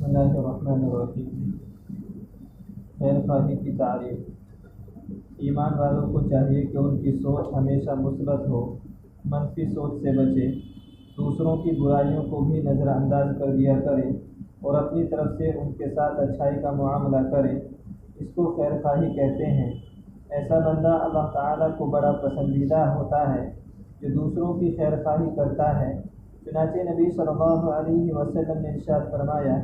اللہ الرحمن الرحیم۔ خیر خواہی کی تعریف۔ ایمان والوں کو چاہیے کہ ان کی سوچ ہمیشہ مثبت ہو، منفی سوچ سے بچے، دوسروں کی برائیوں کو بھی نظر انداز کر دیا کرے اور اپنی طرف سے ان کے ساتھ اچھائی کا معاملہ کرے۔ اس کو خیر خواہی کہتے ہیں۔ ایسا بندہ اللہ تعالیٰ کو بڑا پسندیدہ ہوتا ہے جو دوسروں کی خیر خواہی کرتا ہے۔ چنانچہ نبی صلی اللہ علیہ وسلم نے ارشاد فرمایا،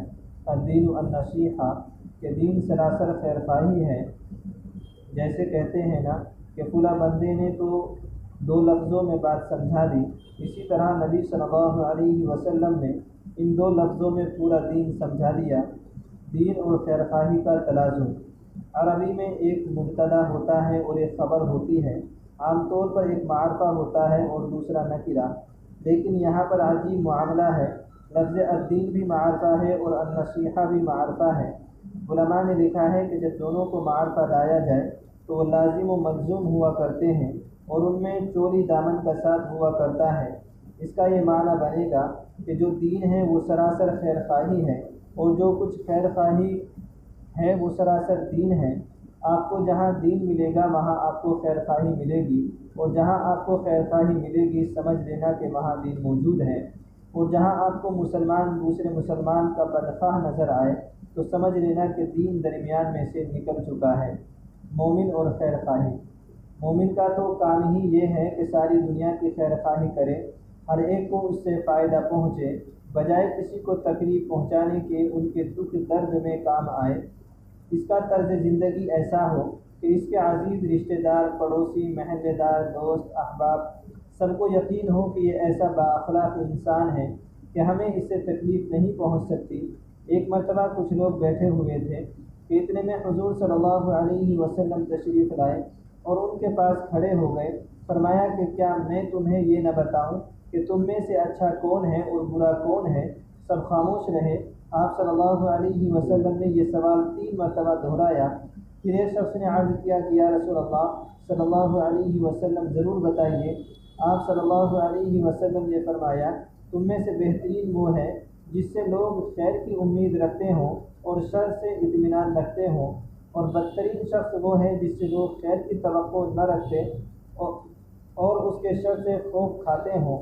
الدین النصیحہ، کہ دین سراسر خیر خواہی ہے۔ جیسے کہتے ہیں نا کہ فلاں بندے نے تو 2 لفظوں میں بات سمجھا دی، اسی طرح نبی صلی اللہ علیہ وسلم نے ان 2 لفظوں میں پورا دین سمجھا دیا۔ دین اور خیر خواہی کا تلازم۔ عربی میں ایک مبتدا ہوتا ہے اور ایک خبر ہوتی ہے۔ عام طور پر ایک معرفہ ہوتا ہے اور دوسرا نکرہ، لیکن یہاں پر عجیب معاملہ ہے۔ لفظ الدین بھی معرفہ ہے اور النصیحہ بھی معرفہ ہے۔ علماء نے لکھا ہے کہ جب دونوں کو معرفہ لایا جائے تو وہ لازم و ملزوم ہوا کرتے ہیں اور ان میں چولی دامن کا ساتھ ہوا کرتا ہے۔ اس کا یہ معنی بنے گا کہ جو دین ہے وہ سراسر خیر خواہی ہے، اور جو کچھ خیر خواہی ہے وہ سراسر دین ہے۔ آپ کو جہاں دین ملے گا وہاں آپ کو خیر خواہی ملے گی، اور جہاں آپ کو خیر خواہی ملے گی سمجھ لینا کہ وہاں دین موجود ہے، اور جہاں آپ کو مسلمان دوسرے مسلمان کا بدخواہ نظر آئے تو سمجھ لینا کہ دین درمیان میں سے نکل چکا ہے۔ مومن اور خیر خواہی۔ مومن کا تو کام ہی یہ ہے کہ ساری دنیا کی خیر خواہی کرے، ہر ایک کو اس سے فائدہ پہنچے، بجائے کسی کو تکلیف پہنچانے کے ان کے دکھ درد میں کام آئے۔ اس کا طرز زندگی ایسا ہو کہ اس کے عزیز رشتہ دار، پڑوسی، محلے دار، دوست، احباب سب کو یقین ہو کہ یہ ایسا بااخلاق انسان ہے کہ ہمیں اس سے تکلیف نہیں پہنچ سکتی۔ ایک مرتبہ کچھ لوگ بیٹھے ہوئے تھے کہ اتنے میں حضور صلی اللہ علیہ وسلم تشریف لائے اور ان کے پاس کھڑے ہو گئے۔ فرمایا کہ کیا میں تمہیں یہ نہ بتاؤں کہ تم میں سے اچھا کون ہے اور برا کون ہے؟ سب خاموش رہے۔ آپ صلی اللہ علیہ وسلم نے یہ سوال 3 مرتبہ دہرایا۔ پھر ایک شخص نے عرض کیا کہ یا رسول اللہ صلی اللہ علیہ وسلم ضرور بتائیے۔ آپ صلی اللہ علیہ وسلم نے فرمایا، تم میں سے بہترین وہ ہے جس سے لوگ خیر کی امید رکھتے ہوں اور شر سے اطمینان رکھتے ہوں، اور بدترین شخص وہ ہے جس سے لوگ خیر کی توقع نہ رکھتے اور اس کے شر سے خوف کھاتے ہوں۔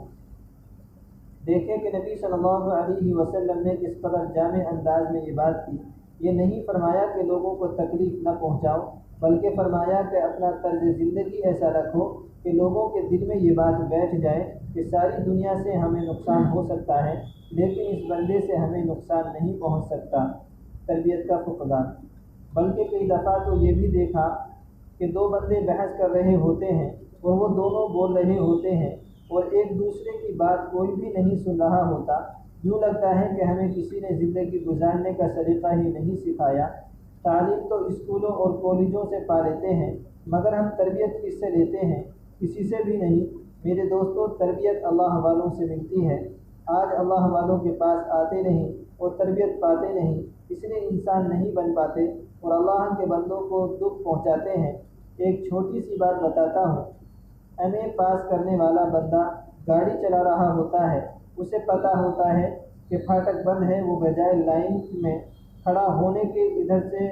دیکھیں کہ نبی صلی اللہ علیہ وسلم نے کس قدر جامع انداز میں یہ بات کی۔ یہ نہیں فرمایا کہ لوگوں کو تکلیف نہ پہنچاؤ، بلکہ فرمایا کہ اپنا طرز زندگی ایسا رکھو کہ لوگوں کے دل میں یہ بات بیٹھ جائے کہ ساری دنیا سے ہمیں نقصان ہو سکتا ہے لیکن اس بندے سے ہمیں نقصان نہیں پہنچ سکتا۔ تربیت کا فقدان۔ بلکہ کئی دفعہ تو یہ بھی دیکھا کہ 2 بندے بحث کر رہے ہوتے ہیں اور وہ دونوں بول رہے ہوتے ہیں اور ایک دوسرے کی بات کوئی بھی نہیں سن رہا ہوتا۔ یوں لگتا ہے کہ ہمیں کسی نے زندگی گزارنے کا سلیقہ ہی نہیں سکھایا۔ تعلیم تو اسکولوں اور کالجوں سے پا لیتے ہیں، مگر ہم تربیت کس سے لیتے ہیں؟ کسی سے بھی نہیں۔ میرے دوستو، تربیت اللہ والوں سے ملتی ہے۔ آج اللہ والوں کے پاس آتے نہیں اور تربیت پاتے نہیں، اس لیے انسان نہیں بن پاتے اور اللہ کے بندوں کو دکھ پہنچاتے ہیں۔ ایک چھوٹی سی بات بتاتا ہوں۔ ایم اے پاس کرنے والا بندہ گاڑی چلا رہا ہوتا ہے، اسے پتہ ہوتا ہے کہ پھاٹک بند ہے، وہ بجائے لائن میں کھڑا ہونے کے ادھر سے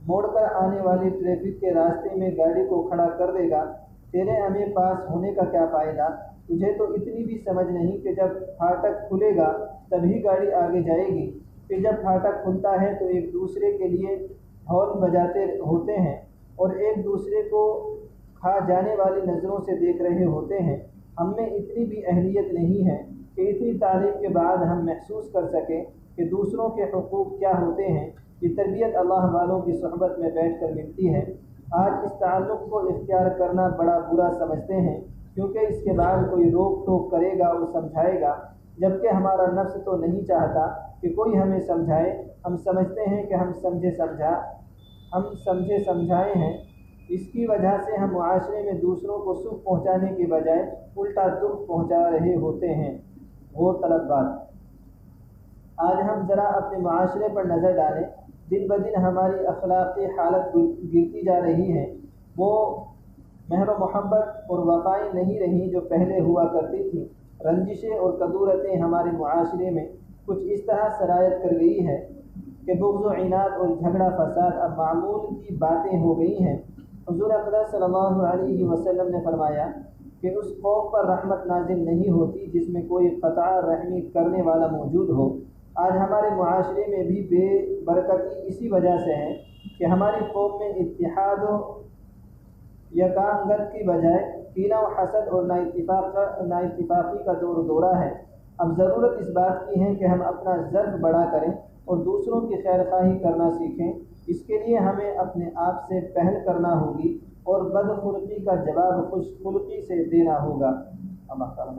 موڑ کر آنے والی ٹریفک کے راستے میں گاڑی کو کھڑا کر دے گا۔ تیرے ایم اے پاس ہونے کا کیا فائدہ؟ تجھے تو اتنی بھی سمجھ نہیں کہ جب پھاٹک کھلے گا تبھی گاڑی آگے جائے گی، پھر جب پھاٹک کھلتا ہے تو ایک دوسرے کے لیے ہارن بجاتے ہوتے ہیں اور ایک دوسرے کو کھا جانے والی نظروں سے دیکھ رہے ہوتے ہیں۔ ہم میں اتنی بھی اہلیت نہیں ہے کہ اتنی تعلیم کے بعد ہم محسوس کر سکیں کہ دوسروں کے حقوق کیا ہوتے ہیں۔ یہ تربیت اللہ والوں کی صحبت میں بیٹھ کر ملتی ہے۔ آج اس تعلق کو اختیار کرنا بڑا برا سمجھتے ہیں، کیونکہ اس کے بعد کوئی روک ٹوک کرے گا اور سمجھائے گا، جبکہ ہمارا نفس تو نہیں چاہتا کہ کوئی ہمیں سمجھائے۔ ہم سمجھتے ہیں کہ ہم سمجھے سمجھائے ہیں۔ اس کی وجہ سے ہم معاشرے میں دوسروں کو سکھ پہنچانے کے بجائے الٹا دکھ پہنچا رہے ہوتے ہیں۔ غور طلب بات۔ آج ہم ذرا اپنے معاشرے پر نظر ڈالیں۔ دن بدن ہماری اخلاقی حالت گرتی جا رہی ہے۔ وہ مہر و محبت اور وفائیں نہیں رہیں جو پہلے ہوا کرتی تھیں۔ رنجشیں اور کدورتیں ہمارے معاشرے میں کچھ اس طرح سرایت کر گئی ہے کہ بغض و عناد اور جھگڑا فساد اب معمول کی باتیں ہو گئی ہیں۔ حضور اقدس صلی اللہ علیہ وسلم نے فرمایا کہ اس قوم پر رحمت نازل نہیں ہوتی جس میں کوئی قطع رحمی کرنے والا موجود ہو۔ آج ہمارے معاشرے میں بھی بے برکتی اسی وجہ سے ہے کہ ہماری قوم میں اتحاد و یکانگت کی بجائے کینہ و حسد اور نااتفاقی کا دور دورہ ہے۔ اب ضرورت اس بات کی ہے کہ ہم اپنا ضرب بڑا کریں اور دوسروں کی خیر خواہی کرنا سیکھیں۔ اس کے لیے ہمیں اپنے آپ سے پہل کرنا ہوگی اور بدخلقی کا جواب خوش خلقی سے دینا ہوگا۔ اللہ تعالیٰ